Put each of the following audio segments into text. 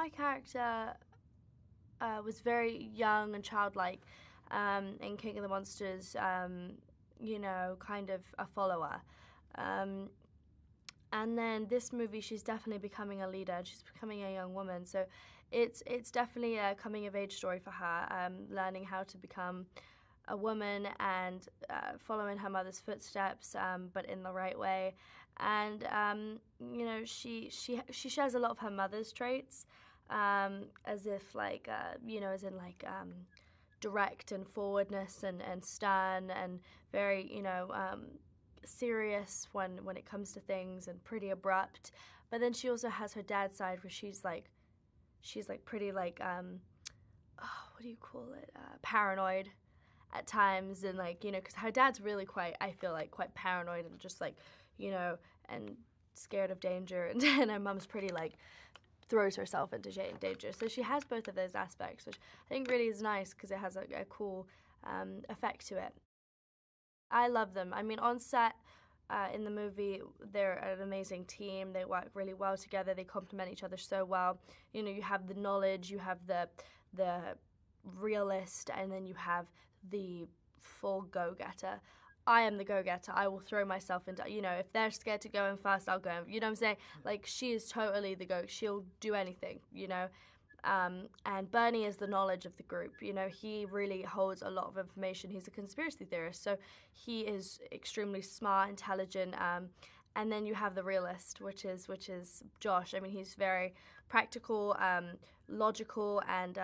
my character was very young and childlike in King of the Monsters, you know, kind of a follower. And then this movie, she's definitely becoming a leader. She's becoming a young woman. So it's definitely a coming-of-age story for her, learning how to become a woman and following her mother's footsteps, but in the right way. And you know, she shares a lot of her mother's traits, as if like you know, as in like direct and forwardness and stern and very, you know, serious when it comes to things and pretty abrupt. But then she also has her dad's side where she's like pretty like what do you call it, paranoid at times, and like, you know, because her dad's really quite, I feel like, quite paranoid and just like, you know, and scared of danger, and her mum's pretty like throws herself into danger. So she has both of those aspects, which I think really is nice because it has a cool effect to it. I love them. I mean, on set in the movie, they're an amazing team. They work really well together. They complement each other so well. You know, you have the knowledge, you have the realist, and then you have the full go-getter. I am the go-getter. I will throw myself into, you know, if they're scared to go in first, I'll go in. You know what I'm saying? Like, she is totally the go. She'll do anything, you know. And Bernie is the knowledge of the group. You know, he really holds a lot of information. He's a conspiracy theorist, so he is extremely smart, intelligent. And then you have the realist, which is Josh. I mean, he's very practical, logical, and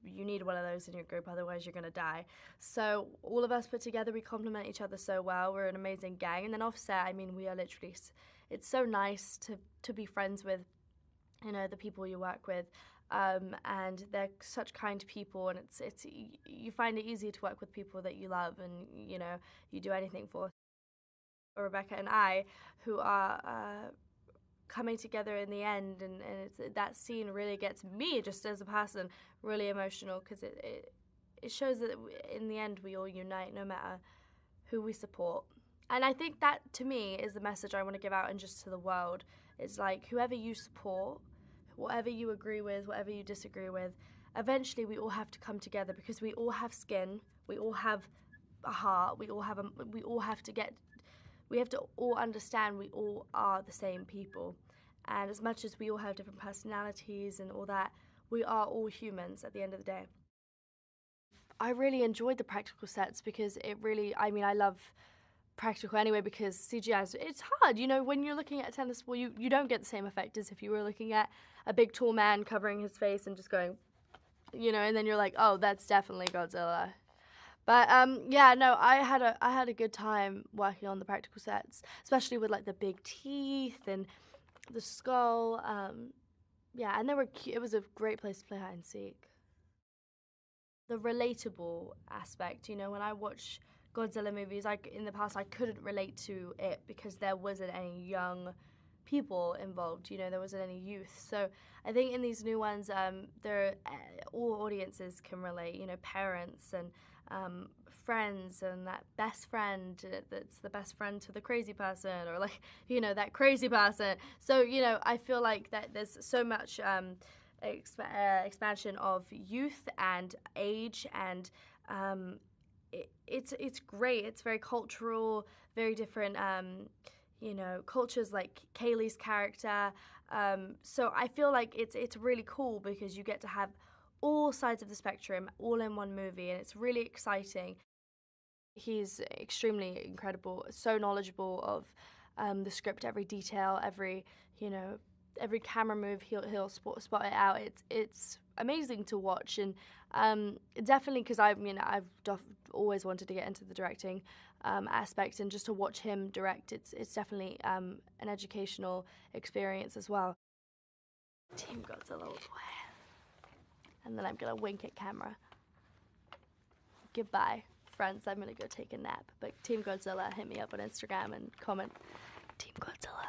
you need one of those in your group, otherwise you're gonna die. So all of us put together, we complement each other so well. We're an amazing gang. And then offset, I mean, we are literally. It's so nice to be friends with, you know, the people you work with. And they're such kind people, and it's you find it easy to work with people that you love and, you know, you do anything for. Rebecca and I, who are coming together in the end, and that scene really gets me, just as a person, really emotional, because it shows that in the end we all unite no matter who we support. And I think that, to me, is the message I want to give out and just to the world. It's like, whoever you support, whatever you agree with, whatever you disagree with, eventually we all have to come together, because we all have skin, we all have a heart, we all have to all understand we all are the same people. And as much as we all have different personalities and all that, we are all humans at the end of the day. I really enjoyed the practical sets because it really, I mean, I love practical anyway, because CGI, it's hard. You know, when you're looking at a tennis ball, you don't get the same effect as if you were looking at a big tall man covering his face and just going, you know, and then you're like, oh, that's definitely Godzilla. But yeah, no, I had a good time working on the practical sets, especially with like the big teeth and the skull. Yeah, and they were it was a great place to play hide and seek. The relatable aspect, you know, when I watch Godzilla movies, like in the past, I couldn't relate to it because there wasn't any young people involved, you know, there wasn't any youth. So I think in these new ones, all audiences can relate, you know, parents and friends, and that best friend that's the best friend to the crazy person, or like, you know, that crazy person. So, you know, I feel like that there's so much expansion of youth and age, and it's great. It's very cultural, very different, you know, cultures, like Kaylee's character. So I feel like it's really cool because you get to have all sides of the spectrum all in one movie, and it's really exciting. He's extremely incredible, so knowledgeable of the script, every detail, every, you know, every camera move, he'll spot it out. It's amazing to watch, and definitely because I've always wanted to get into the directing aspect, and just to watch him direct, it's definitely an educational experience as well. Team Godzilla all the way. And then I'm gonna wink at camera. Goodbye, friends. I'm gonna go take a nap. But Team Godzilla, hit me up on Instagram and comment Team Godzilla.